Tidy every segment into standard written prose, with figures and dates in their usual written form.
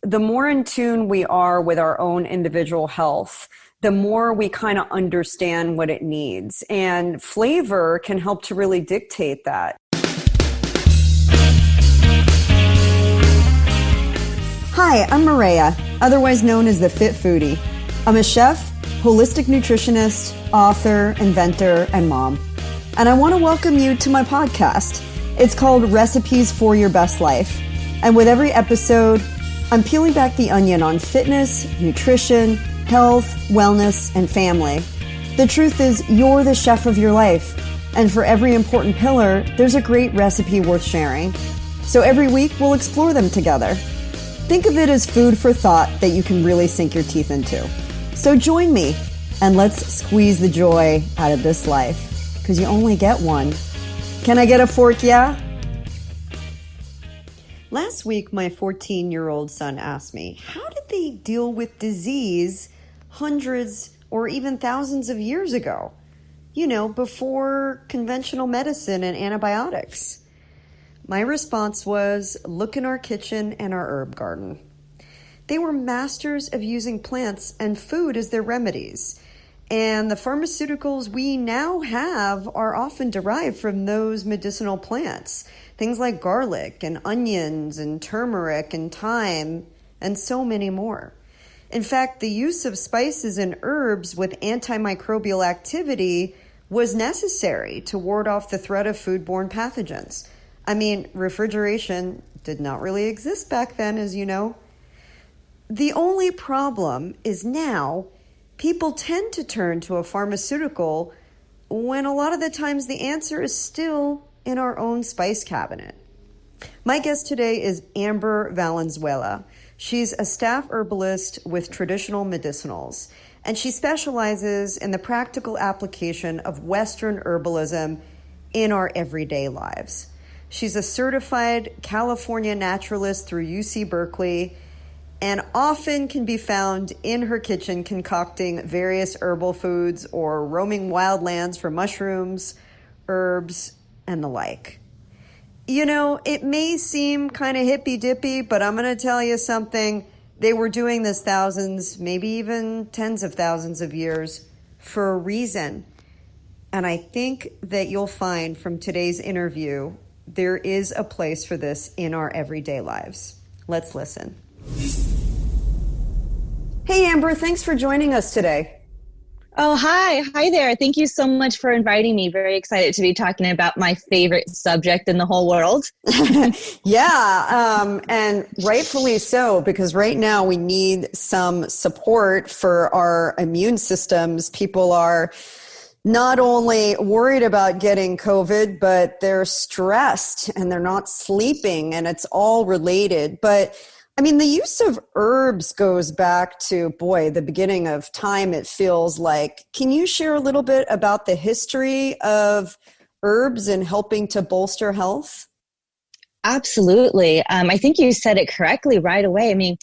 the more in tune we are with our own individual health, the more we kind of understand what it needs. And flavor can help to really dictate that. Hi, I'm Mareya, otherwise known as the Fit Foodie. I'm a chef, holistic nutritionist, author, inventor, and mom. And I want to welcome you to my podcast. It's called Recipes for Your Best Life. And with every episode, I'm peeling back the onion on fitness, nutrition, health, wellness, and family. The truth is, you're the chef of your life. And for every important pillar, there's a great recipe worth sharing. So every week, we'll explore them together. Think of it as food for thought that you can really sink your teeth into. So join me, and let's squeeze the joy out of this life, because you only get one. Can I get a fork, yeah? Last week, my 14-year-old son asked me, how did they deal with disease hundreds or even thousands of years ago? You know, before conventional medicine and antibiotics. My response was, look in our kitchen and our herb garden. They were masters of using plants and food as their remedies. And the pharmaceuticals we now have are often derived from those medicinal plants. Things like garlic and onions and turmeric and thyme and so many more. In fact, the use of spices and herbs with antimicrobial activity was necessary to ward off the threat of foodborne pathogens. I mean, refrigeration did not really exist back then, as you know. The only problem is now people tend to turn to a pharmaceutical when a lot of the times the answer is still in our own spice cabinet. My guest today is Amber Valenzuela. She's a staff herbalist with Traditional Medicinals, and she specializes in the practical application of Western herbalism in our everyday lives. She's a certified California naturalist through UC Berkeley and often can be found in her kitchen concocting various herbal foods or roaming wildlands for mushrooms, herbs, and the like. You know, it may seem kind of hippy-dippy, but I'm going to tell you something. They were doing this thousands, maybe even tens of thousands of years for a reason. And I think that you'll find from today's interview there is a place for this in our everyday lives. Let's listen. Hey, Amber, thanks for joining us today. Oh, hi. Hi there. Thank you so much for inviting me. Very excited to be talking about my favorite subject in the whole world. Yeah, and rightfully so, because right now we need some support for our immune systems. People are not only worried about getting COVID, but they're stressed and they're not sleeping, and it's all related. But I mean, the use of herbs goes back to, the beginning of time, it feels like. Can you share a little bit about the history of herbs and helping to bolster health? Absolutely. I think you said it correctly right away. I mean,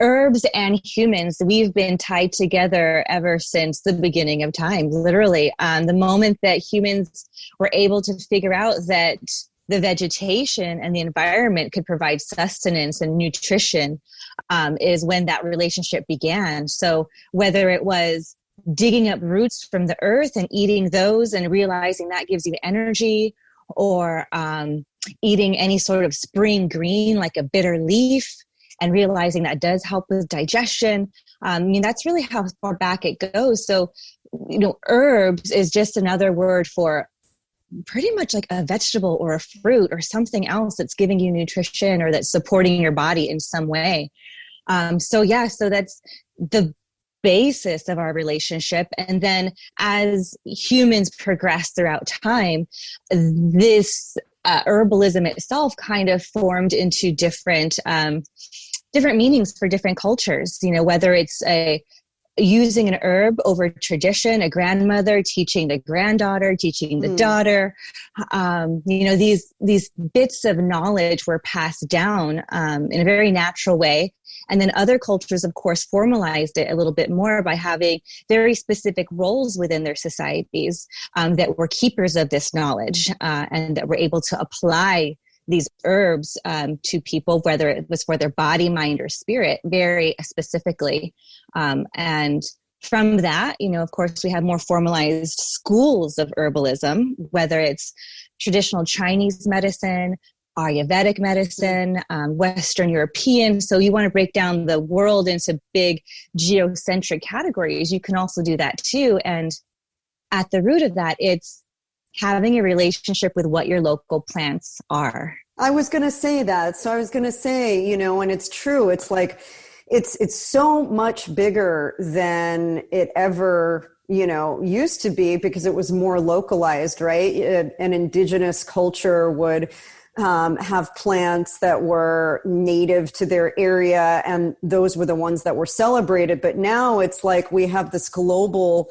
herbs and humans, we've been tied together ever since the beginning of time, literally. The moment that humans were able to figure out that the vegetation and the environment could provide sustenance and nutrition is when that relationship began. So whether it was digging up roots from the earth and eating those and realizing that gives you energy, or eating any sort of spring green like a bitter leaf, and realizing that does help with digestion. I mean, that's really how far back it goes. So, you know, herbs is just another word for pretty much like a vegetable or a fruit or something else that's giving you nutrition or that's supporting your body in some way. So that's the basis of our relationship. And then as humans progress throughout time, this herbalism itself kind of formed into different meanings for different cultures, you know, whether it's using an herb over tradition, a grandmother teaching the granddaughter, teaching the daughter, you know, these bits of knowledge were passed down in a very natural way. And then other cultures, of course, formalized it a little bit more by having very specific roles within their societies that were keepers of this knowledge and that were able to apply these herbs to people, whether it was for their body, mind, or spirit, very specifically. And from that, of course, we have more formalized schools of herbalism, whether it's traditional Chinese medicine, Ayurvedic medicine, Western European. So you want to break down the world into big geocentric categories. You can also do that too. And at the root of that, it's having a relationship with what your local plants are. I was going to say that. So I was going to say, and it's true. It's like, it's so much bigger than it ever, used to be, because it was more localized, right? An indigenous culture would have plants that were native to their area, and those were the ones that were celebrated. But now it's like we have this global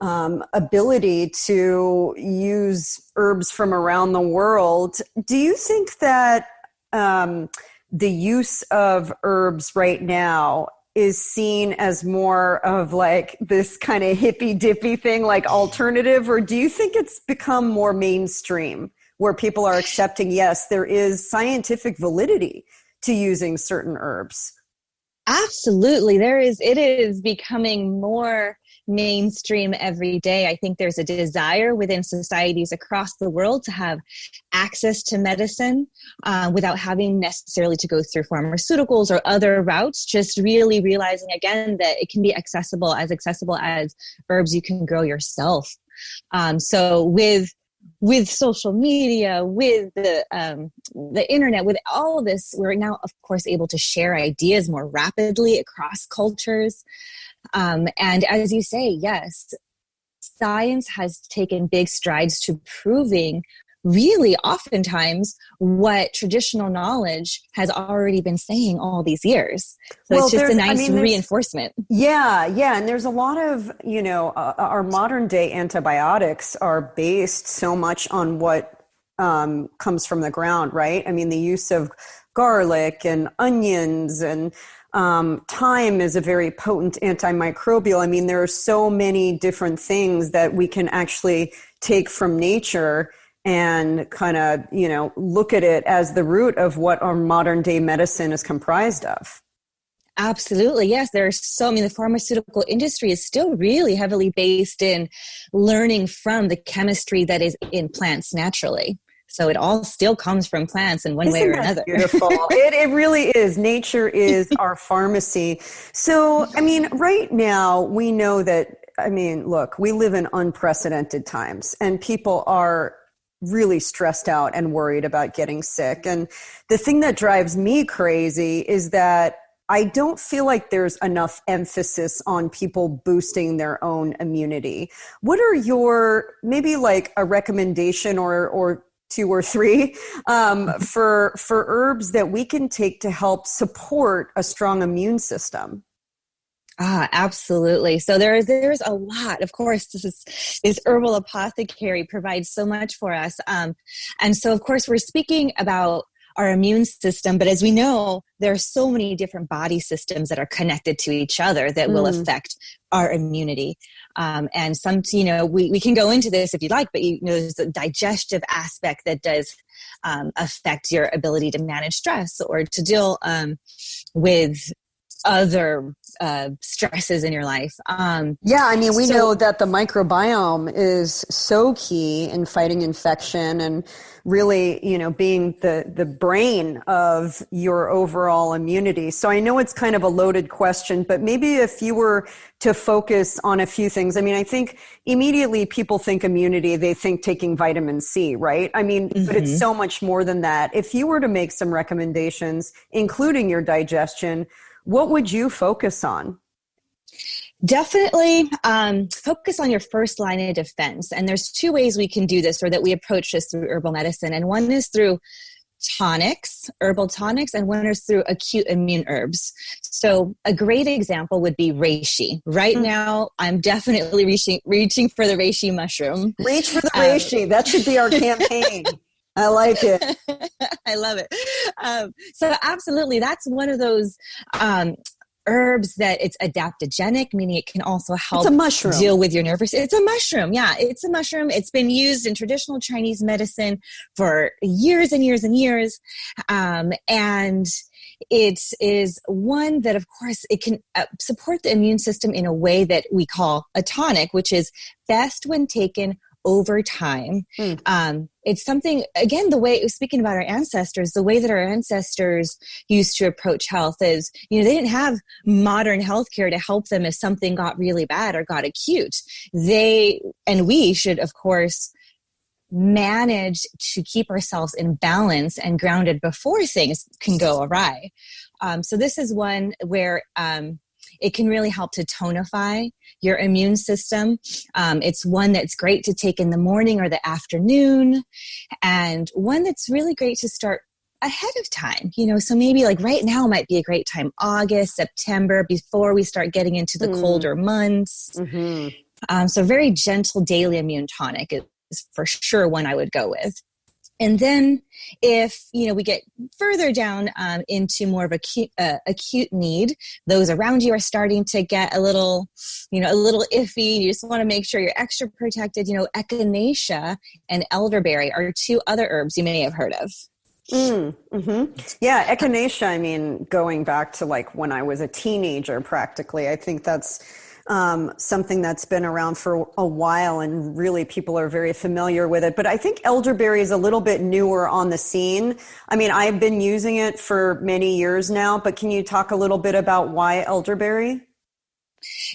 ability to use herbs from around the world. Do you think that the use of herbs right now is seen as more of like this kind of hippy dippy thing, like alternative, or do you think it's become more mainstream where people are accepting, yes, there is scientific validity to using certain herbs? Absolutely. It is becoming more mainstream every day. I think there's a desire within societies across the world to have access to medicine without having necessarily to go through pharmaceuticals or other routes, just really realizing again that it can be accessible as herbs you can grow yourself. So with social media, with the internet, with all of this, we're now, of course, able to share ideas more rapidly across cultures. And as you say, yes, science has taken big strides to proving really oftentimes what traditional knowledge has already been saying all these years. So it's just a nice reinforcement. Yeah. And there's a lot of, our modern day antibiotics are based so much on what comes from the ground, right? I mean, the use of garlic and onions and thyme is a very potent antimicrobial. I mean, there are so many different things that we can actually take from nature and kind of, look at it as the root of what our modern day medicine is comprised of. Absolutely. Yes. The pharmaceutical industry is still really heavily based in learning from the chemistry that is in plants naturally. So it all still comes from plants in one way or another. Beautiful. It really is. Nature is our pharmacy. So, I mean, right now we know that, look, we live in unprecedented times and people are really stressed out and worried about getting sick. And the thing that drives me crazy is that I don't feel like there's enough emphasis on people boosting their own immunity. What are your, maybe like a recommendation or two or three for herbs that we can take to help support a strong immune system? Absolutely. So there's a lot. Of course, this herbal apothecary provides so much for us. And so, of course, we're speaking about our immune system, but as we know, there are so many different body systems that are connected to each other that will affect our immunity. And some, we can go into this if you'd like, but there's a digestive aspect that does affect your ability to manage stress or to deal with other stresses in your life. We know that the microbiome is so key in fighting infection and really, being the brain of your overall immunity. So I know it's kind of a loaded question, but maybe if you were to focus on a few things. I think immediately people think immunity, they think taking vitamin C, right? But it's so much more than that. If you were to make some recommendations, including your digestion, what would you focus on? Definitely focus on your first line of defense. And there's two ways we can do this, or that we approach this through herbal medicine. And one is through tonics, herbal tonics, and one is through acute immune herbs. So a great example would be reishi. Right now, I'm definitely reaching for the reishi mushroom. Reach for the reishi. That should be our campaign. I like it. I love it. So absolutely, that's one of those herbs that it's adaptogenic, meaning it can also help It's a mushroom. deal with your nervous. It's a mushroom. Yeah, it's a mushroom. It's been used in traditional Chinese medicine for years and years and years. And it is one that, of course, it can support the immune system in a way that we call a tonic, which is best when taken over time. It's something, again, the way, speaking about our ancestors, the way that our ancestors used to approach health is, they didn't have modern healthcare to help them if something got really bad or got acute. And we should, of course, manage to keep ourselves in balance and grounded before things can go awry. So this is one where it can really help to tonify your immune system. It's one that's great to take in the morning or the afternoon, and one that's really great to start ahead of time. So maybe like right now might be a great time, August, September, before we start getting into the colder months. So very gentle daily immune tonic is for sure one I would go with. And then if, we get further down into more of acute need, those around you are starting to get a little iffy. You just want to make sure you're extra protected. Echinacea and elderberry are two other herbs you may have heard of. Yeah, echinacea, going back to like when I was a teenager, practically, I think that's something that's been around for a while and really people are very familiar with it. But I think elderberry is a little bit newer on the scene. I've been using it for many years now, but can you talk a little bit about why elderberry?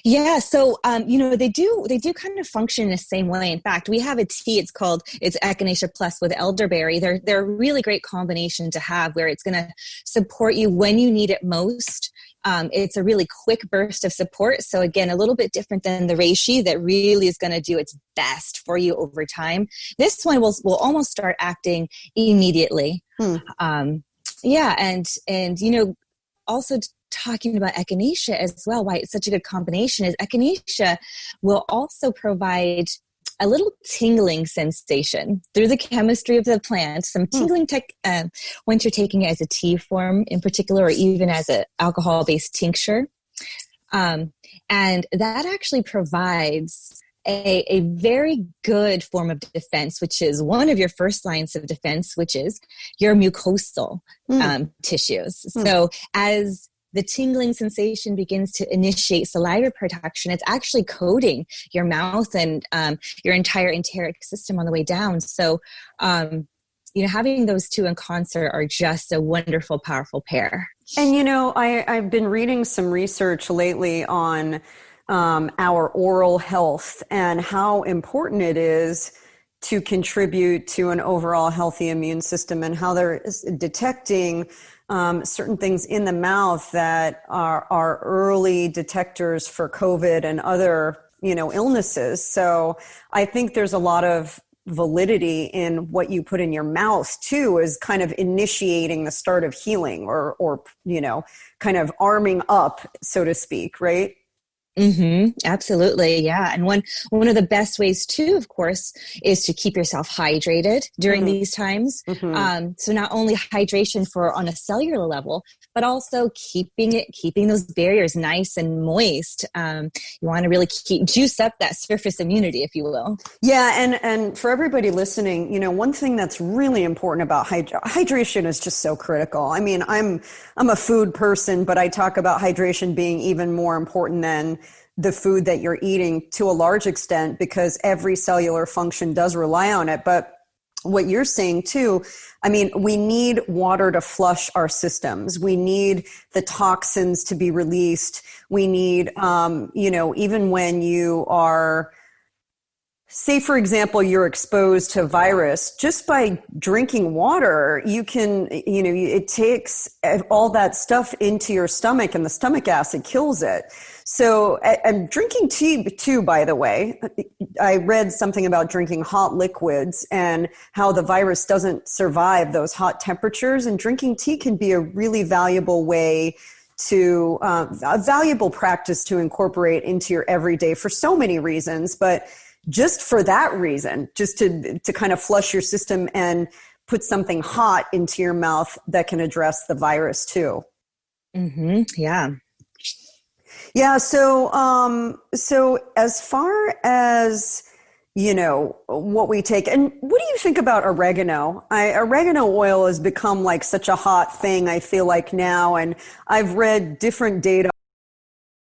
Yeah. So, they do kind of function in the same way. In fact, we have a tea, it's Echinacea Plus with elderberry. They're a really great combination to have where it's going to support you when you need it most. It's a really quick burst of support. So again, a little bit different than the reishi that really is going to do its best for you over time. This one will almost start acting immediately. Also talking about echinacea as well, why it's such a good combination is echinacea will also provide a little tingling sensation through the chemistry of the plant, some tingling once you're taking it as a tea form in particular, or even as an alcohol-based tincture. And that actually provides a very good form of defense, which is one of your first lines of defense, which is your mucosal tissues. So as the tingling sensation begins to initiate saliva production, it's actually coating your mouth and your entire enteric system on the way down. So, having those two in concert are just a wonderful, powerful pair. And, I've been reading some research lately on our oral health and how important it is to contribute to an overall healthy immune system, and how they're detecting certain things in the mouth that are early detectors for COVID and other, illnesses. So I think there's a lot of validity in what you put in your mouth too, is kind of initiating the start of healing or kind of arming up, so to speak, right? Absolutely. Yeah. And one of the best ways too, of course, is to keep yourself hydrated during these times. So not only hydration on a cellular level, but also keeping those barriers nice and moist. You want to really juice up that surface immunity, if you will. Yeah. And for everybody listening, one thing that's really important about hydration is just so critical. I'm a food person, but I talk about hydration being even more important than the food that you're eating to a large extent, because every cellular function does rely on it. But what you're saying too, we need water to flush our systems. We need the toxins to be released. We need, even when you are, say, for example, you're exposed to virus, just by drinking water, you can, it takes all that stuff into your stomach, and the stomach acid kills it. So, and drinking tea too, by the way, I read something about drinking hot liquids and how the virus doesn't survive those hot temperatures, and drinking tea can be a really valuable way to, a valuable practice to incorporate into your everyday for so many reasons, but just for that reason, just to kind of flush your system and put something hot into your mouth that can address the virus too. Yeah. Yeah, so as far as what we take, and what do you think about oregano? Oregano oil has become like such a hot thing, I feel like now, and I've read different data